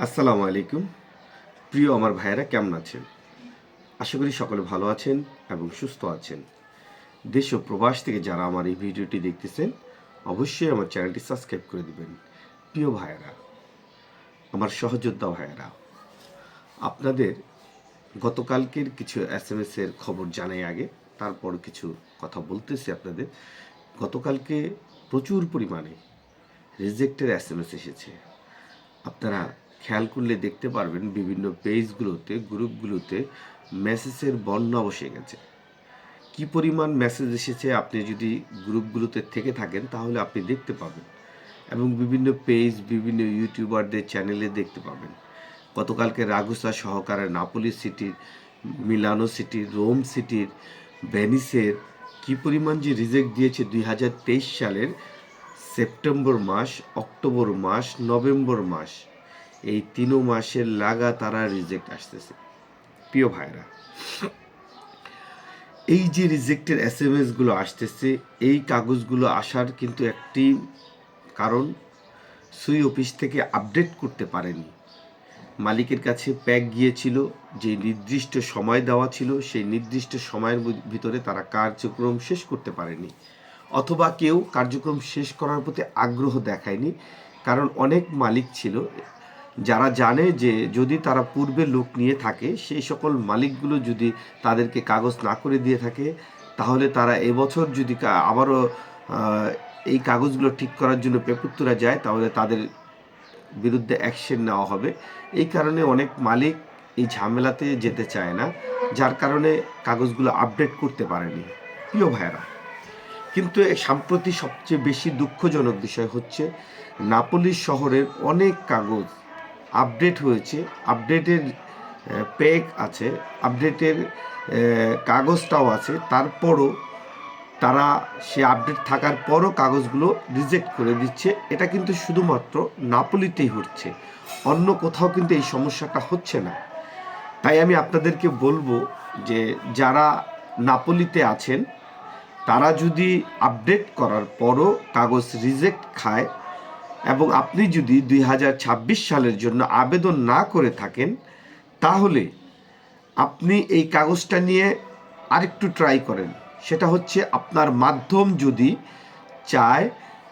আসসালামু আলাইকুম। প্রিয় আমার ভাইয়েরা, কেমন আছেন? আশা করি সকলে ভালো আছেন এবং সুস্থ আছেন। দেশ ও প্রবাস থেকে যারা আমার এই ভিডিওটি দেখতেছেন, অবশ্যই আমার চ্যানেলটি সাবস্ক্রাইব করে দিবেন। প্রিয় ভাইয়েরা, আমার সহযোদ্ধা ভাইয়েরা, আপনাদের গতকালকের কিছু SMS এর খবর জানাই আগে, তারপর কিছু কথা বলতেছি আপনাদের। গতকালকে প্রচুর পরিমাণে রিজেক্টের SMS এসেছে। আপনারা খেয়াল করলে দেখতে পারবেন বিভিন্ন পেজগুলোতে, গ্রুপগুলোতে মেসেজের বন্যা বসে গেছে। কি পরিমাণ মেসেজ এসেছে আপনি যদি গ্রুপগুলোতে থেকে থাকেন তাহলে আপনি দেখতে পাবেন, এবং বিভিন্ন পেজ, বিভিন্ন ইউটিউবারদের চ্যানেলে দেখতে পাবেন। গতকালকে রাগুসা সহকারে নাপোলি সিটির, মিলানো সিটির, রোম সিটির, ভেনিসের কি পরিমাণ যে রিজেক্ট দিয়েছে 2023 সালের সেপ্টেম্বর মাস, অক্টোবর মাস, নভেম্বর মাস, এই 3 মাসের লাগাতার রিজেক্ট আসতেছে। প্রিয় ভাইরা, এই যে রিজেক্টের SMS গুলো আসতেছে, এই কাগজগুলো আসার কিন্তু একটি কারণ, সুই অফিস থেকে আপডেট করতে পারেনি। মালিকের কাছে প্যাক গিয়েছিল, যে নির্দিষ্ট সময় দেওয়া ছিল সেই নির্দিষ্ট সময়ের ভিতরে তারা কার্যক্রম শেষ করতে পারেনি, অথবা কেউ কার্যক্রম শেষ করার প্রতি আগ্রহ দেখায়নি। কারণ অনেক মালিক ছিল যারা জানে যে যদি তারা পূর্বে লোক নিয়ে থাকে, সেই সকল মালিকগুলো যদি তাদেরকে কাগজ না করে দিয়ে থাকে, তাহলে তারা এবছর যদি আবারও এই কাগজগুলো ঠিক করার জন্য পেপুত্তরা যায়, তাহলে তাদের বিরুদ্ধে অ্যাকশন নেওয়া হবে। এই কারণে অনেক মালিক এই ঝামেলাতে যেতে চায় না, যার কারণে কাগজগুলো আপডেট করতে পারেনি। প্রিয় ভাইয়েরা, কিন্তু সাম্প্রতি সবচেয়ে বেশি দুঃখজনক বিষয় হচ্ছে নাপোলি শহরের অনেক কাগজ আপডেট হয়েছে, আপডেটের প্যাক আছে, আপডেটের কাগজটাও আছে, তারপরও তারা সে আপডেট থাকার পরও কাগজগুলো রিজেক্ট করে দিচ্ছে। এটা কিন্তু শুধুমাত্র নাপোলিতেই হচ্ছে, অন্য কোথাও কিন্তু এই সমস্যাটা হচ্ছে না। তাই আমি আপনাদেরকে বলবো যে যারা নাপোলিতে আছেন তারা যদি আপডেট করার পরও কাগজ রিজেক্ট খায়, এবং আপনি যদি 2026 সালের জন্য আবেদন না করে থাকেন, তাহলে আপনি এই কাগজটা নিয়ে আরেকটু ট্রাই করেন। সেটা হচ্ছে আপনার মাধ্যম যদি চায়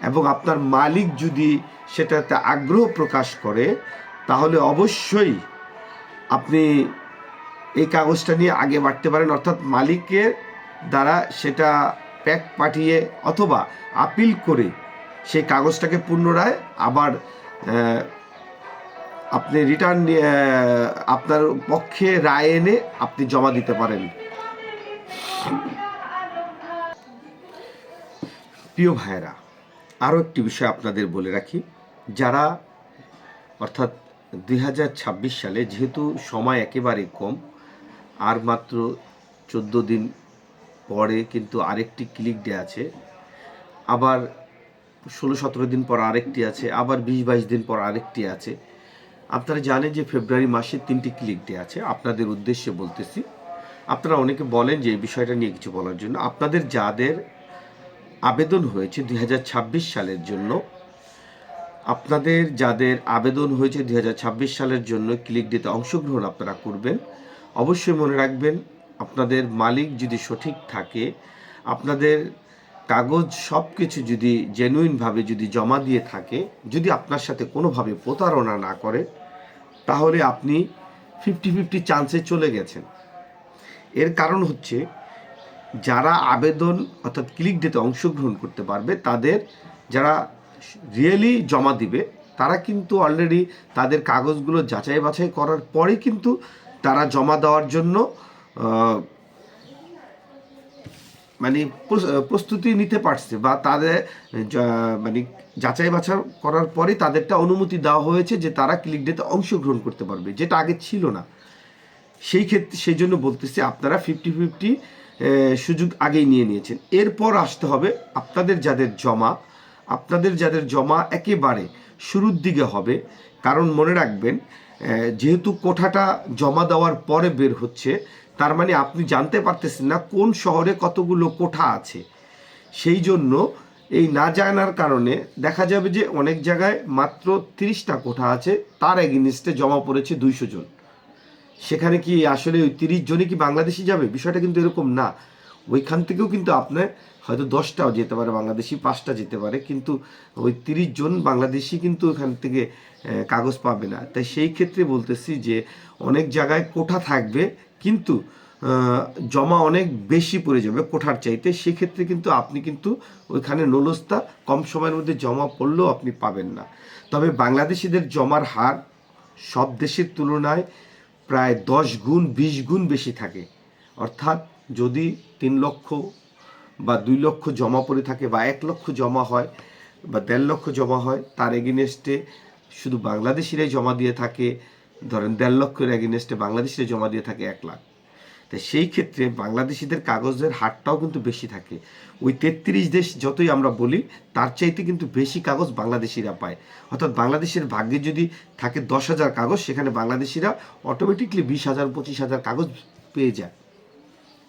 এবং আপনার মালিক যদি সেটাতে আগ্রহ প্রকাশ করে, তাহলে অবশ্যই আপনি এই কাগজটা নিয়ে আগে বাড়তে পারেন। অর্থাৎ মালিকের দ্বারা সেটা প্যাক পাঠিয়ে অথবা আপিল করে সেই কাগজটাকে পুনরায় আবার আপনি রিটার্ন আপনার পক্ষে রায় এনে আপনি জমা দিতে পারেন। প্রিয় ভাইয়েরা, আরও একটি বিষয় আপনাদের বলে রাখি, যারা অর্থাৎ 2026 সালে যেহেতু সময় একেবারে কম, আর মাত্র 14 দিন পরে কিন্তু আরেকটি ক্লিক ডে আছে, আবার 16-17 দিন পর আরেকটি আছে, আবার 20-22 দিন পর আরেকটি আছে। আপনারা জানেন যে ফেব্রুয়ারি মাসে 3টি ক্লিক ডে আছে। আপনাদের উদ্দেশ্যে বলতেছি, আপনারা অনেকে বলেন যে এই বিষয়টা নিয়ে কিছু বলার জন্য। আপনাদের যাদের আবেদন হয়েছে 2026 সালের জন্য, আপনাদের যাদের আবেদন হয়েছে 2026 সালের জন্য ক্লিক ডেতে অংশগ্রহণ আপনারা করবেন। অবশ্যই মনে রাখবেন, আপনাদের মালিক যদি সঠিক থাকে, আপনাদের কাগজ সব কিছু যদি জেনুইনভাবে যদি জমা দিয়ে থাকে, যদি আপনার সাথে কোনোভাবে প্রতারণা না করে, তাহলে আপনি 50-50 চান্সে চলে গেছেন। এর কারণ হচ্ছে যারা আবেদন অর্থাৎ ক্লিক ডেতে অংশগ্রহণ করতে পারবে, তাদের যারা রিয়েলি জমা দিবে, তারা কিন্তু অলরেডি তাদের কাগজগুলো যাচাই বাছাই করার পরে কিন্তু তারা জমা দেওয়ার জন্য মানে প্রস্তুতি নিতে পারছে, বা তাদের মানে যাচাই বাছাই করার পরে তাদেরটা অনুমতি দেওয়া হয়েছে যে তারা ক্লিক ডেতে অংশগ্রহণ করতে পারবে, যেটা আগে ছিল না। সেই ক্ষেত্রে সেই জন্য বলতেছি, আপনারা 50-50 সুযোগ আগেই নিয়ে নিয়েছেন। এরপর আসতে হবে আপনাদের যাদের জমা একেবারে শুরুর দিকে হবে। কারণ মনে রাখবেন, যেহেতু কোঠাটা জমা দেওয়ার পরে বের হচ্ছে, তার মানে আপনি জানতে পারতেছেন না কোন শহরে কতগুলো কোঠা আছে। সেই জন্য এই না জানার কারণে দেখা যাবে যে অনেক জায়গায় মাত্র 30টা কোঠা আছে, তার এগেনিস্টে জমা পড়েছে 200 জন। সেখানে কি আসলে ওই 30 জনই কি বাংলাদেশি যাবে? বিষয়টা কিন্তু এরকম না। ওইখান থেকেও কিন্তু আপনার হয়তো 10টাও যেতে পারে বাংলাদেশি, 5টা যেতে পারে, কিন্তু ওই 30 জন বাংলাদেশি কিন্তু ওখান থেকে কাগজ পাবে না। তাই সেই ক্ষেত্রে বলতেছি যে অনেক জায়গায় কোঠা থাকবে, কিন্তু জমা অনেক বেশি পড়ে যাবে কোঠার চাইতে। সেক্ষেত্রে কিন্তু আপনি কিন্তু ওইখানে নুলস্তা কম সময়ের মধ্যে জমা পড়লেও আপনি পাবেন না। তবে বাংলাদেশিদের জমার হার সব দেশের তুলনায় প্রায় 10 গুণ 20 গুণ বেশি থাকে। অর্থাৎ যদি 3 লক্ষ বা 2 লক্ষ জমা পড়ে থাকে, বা 1 লক্ষ জমা হয়, বা 1.5 লক্ষ জমা হয়, তার এগেনস্টে শুধু বাংলাদেশিরাই জমা দিয়ে থাকে, ধরেন 1.5 লক্ষের এগেনস্টে বাংলাদেশিরা জমা দিয়ে থাকে 1 লাখ। তাই সেই ক্ষেত্রে বাংলাদেশিদের কাগজের হারটাও কিন্তু বেশি থাকে। ওই 33 দেশ যতই আমরা বলি, তার চাইতে কিন্তু বেশি কাগজ বাংলাদেশিরা পায়। অর্থাৎ বাংলাদেশের ভাগ্যে যদি থাকে 10,000 কাগজ, সেখানে বাংলাদেশিরা অটোমেটিকলি 20,000 25,000 কাগজ পেয়ে যায়।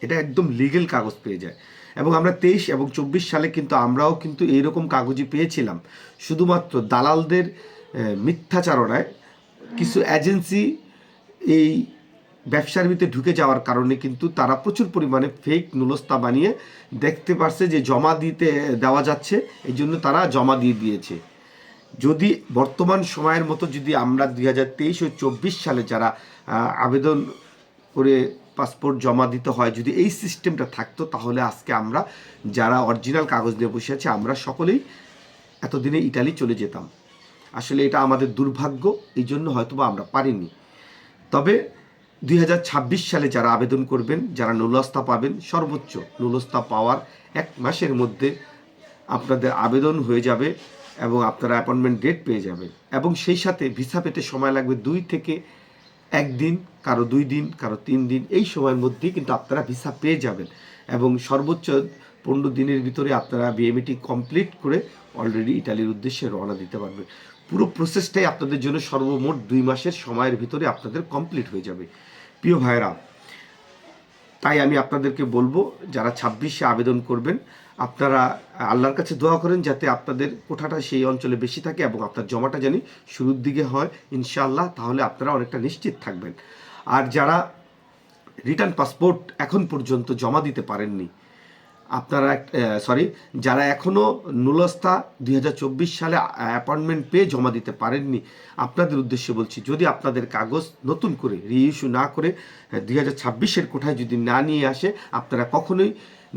এটা একদম লিগেল কাগজ পেয়ে যায়। এবং আমরা 23 এবং 24 সালে কিন্তু আমরাও কিন্তু এইরকম কাগজই পেয়েছিলাম। শুধুমাত্র দালালদের মিথ্যাচারণায় কিছু এজেন্সি এই ব্যবসার ভিতরে ঢুকে যাওয়ার কারণে কিন্তু তারা প্রচুর পরিমাণে ফেক নুলস্তা বানিয়ে দেখতে পারছে যে জমা দিতে দেওয়া যাচ্ছে, এই জন্য তারা জমা দিয়ে দিয়েছে। যদি বর্তমান সময়ের মতো যদি আমরা 2023 ও 24 সালে যারা আবেদন করে পাসপোর্ট জমা দিতে হয়, যদি এই সিস্টেমটা থাকতো, তাহলে আজকে আমরা যারা অরিজিনাল কাগজ নিয়ে বসে আছি, আমরা সকলেই এতদিনে ইটালি চলে যেতাম। আসলে এটা আমাদের দুর্ভাগ্য, এই জন্য হয়তোবা আমরা পারিনি। তবে 2026 সালে যারা আবেদন করবেন, যারা নুলস্তা পাবেন, সর্বোচ্চ নুলস্তা পাওয়ার 1 মাসের মধ্যে আপনাদের আবেদন হয়ে যাবে এবং আপনারা অ্যাপয়েন্টমেন্ট ডেট পেয়ে যাবেন। এবং সেই সাথে ভিসা পেতে সময় লাগবে 2 থেকে 1 দিন, কারো 2 দিন, কারো 3 দিন, এই সময়ের মধ্যেই কিন্তু আপনারা ভিসা পেয়ে যাবেন। এবং সর্বোচ্চ 15 দিনের ভিতরে আপনারা বিএমইটি কমপ্লিট করে অলরেডি ইটালির উদ্দেশ্যে রওনা দিতে পারবেন। পুরো প্রসেসটাই আপনাদের জন্য সর্বমোট 2 মাসের সময়ের ভিতরে আপনাদের কমপ্লিট হয়ে যাবে। প্রিয় ভাইরা, তাই আমি আপনাদেরকে বলবো, যারা 26-এ আবেদন করবেন, আপনারা আল্লাহর কাছে দোয়া করেন যাতে আপনাদের কোঠাটা সেই অঞ্চলে বেশি থাকে এবং আপনার জমাটা জানি শুরুর দিকে হয় ইনশাআল্লাহ, তাহলে আপনারা অনেকটা নিশ্চিত থাকবেন। আর যারা রিটার্ন পাসপোর্ট এখন পর্যন্ত জমা দিতে পারেননি, আপনারা যারা এখনও নুলস্তা 2024 সালে অ্যাপয়েন্টমেন্ট পেয়ে জমা দিতে পারেননি, আপনাদের উদ্দেশ্যে বলছি, যদি আপনাদের কাগজ নতুন করে রিইস্যু না করে 2026-এর কোঠায় যদি না নিয়ে আসে, আপনারা কখনোই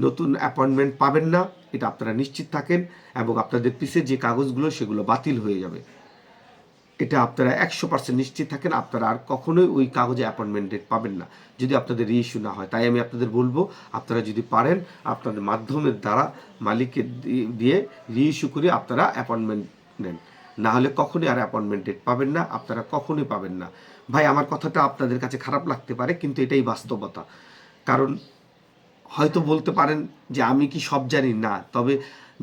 নতুন অ্যাপয়েন্টমেন্ট পাবেন না, এটা আপনারা নিশ্চিত থাকেন। এবং আপনাদের পিছে যে কাগজগুলো সেগুলো বাতিল হয়ে যাবে, এটা আপনারা 100% নিশ্চিত থাকেন। আপনারা আর কখনোই ওই কাগজে অ্যাপয়েন্টমেন্ট ডেট পাবেন না যদি আপনাদের রিইস্যু না হয়। তাই আমি আপনাদের বলবো, আপনারা যদি পারেন আপনাদের মাধ্যমের দ্বারা মালিককে দিয়ে রিইস্যু করে আপনারা অ্যাপয়েন্টমেন্ট নেন, না হলে কখনোই আর অ্যাপয়েন্টমেন্ট ডেট পাবেন না, আপনারা কখনোই পাবেন না। ভাই, আমার কথাটা আপনাদের কাছে খারাপ লাগতে পারে, কিন্তু এটাই বাস্তবতা। কারণ হয়তো বলতে পারেন যে আমি কি সব জানি, না, তবে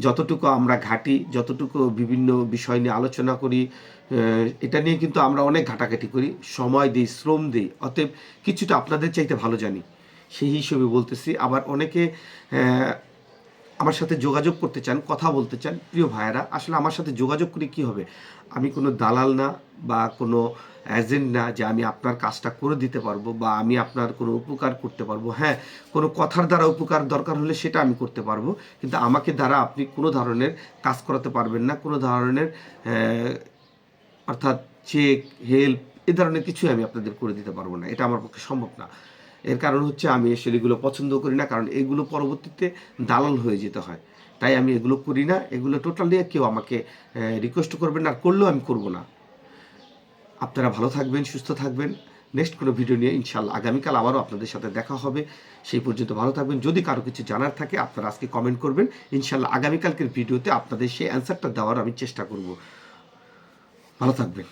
যতটুকু আমরা ঘাঁটি, যতটুকু বিভিন্ন বিষয় নিয়ে আলোচনা করি, এটা নিয়ে কিন্তু আমরা অনেক ঘাটাঘাটি করি, সময় দিই, শ্রম দিই, অতএব কিছুটা আপনাদের চাইতে ভালো জানি, সেই হিসেবে বলতেছি। আবার অনেকে আমার সাথে যোগাযোগ করতে চান, কথা বলতে চান। প্রিয় ভাইয়েরা, আসলে আমার সাথে যোগাযোগ করে কি হবে? আমি কোনো দালাল না বা কোনো এজেন্ট না যে আমি আপনার কাজটা করে দিতে পারবো বা আমি আপনার কোনো উপকার করতে পারবো। হ্যাঁ, কোনো কথার দ্বারা উপকার দরকার হলে সেটা আমি করতে পারবো, কিন্তু আমাকে দ্বারা আপনি কোনো ধরনের কাজ করাতে পারবেন না, কোনো ধরনের অর্থাৎ চেক, হেল্প, এ ধরনের কিছুই আমি আপনাদের করে দিতে পারবো না, এটা আমার পক্ষে সম্ভব না। এর কারণ হচ্ছে আমি আসলে এগুলো পছন্দ করি না, কারণ এগুলো পরবর্তীতে দালাল হয়ে যেতে হয়। তাই আমি এগুলো করি না, এগুলো টোটালি কেউ আমাকে রিকোয়েস্ট করবেন না, আর করলেও আমি করব না। আপনারা ভালো থাকবেন, সুস্থ থাকবেন। নেক্সট কোনো ভিডিও নিয়ে ইনশাআল্লাহ আগামীকাল আবারও আপনাদের সাথে দেখা হবে। সেই পর্যন্ত ভালো থাকবেন। যদি কারো কিছু জানার থাকে আপনারা আজকে কমেন্ট করবেন, ইনশাআল্লাহ আগামীকালকের ভিডিওতে আপনাদের সেই অ্যান্সারটা দেওয়ার আমি চেষ্টা করব। ভালো থাকবেন।